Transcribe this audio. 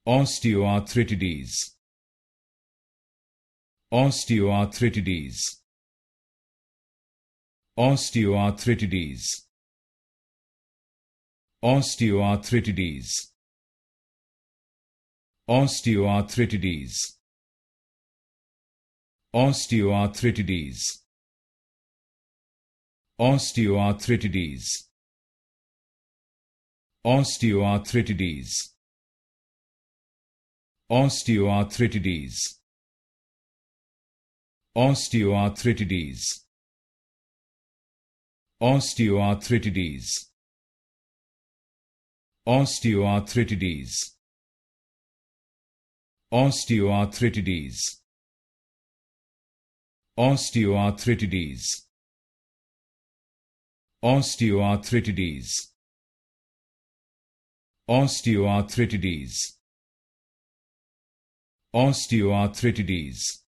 Osteoarthritis. Osteoarthritis. Osteoarthritis. Osteoarthritis. Osteoarthritis. Osteoarthritis. Osteoarthritis. Osteoarthritis. Osteoarthritis. Osteoarthritis. Osteoarthritis. Osteoarthritis. Osteoarthritis. Osteoarthritis. Osteoarthritis. Osteoarthritis. Osteoarthritis.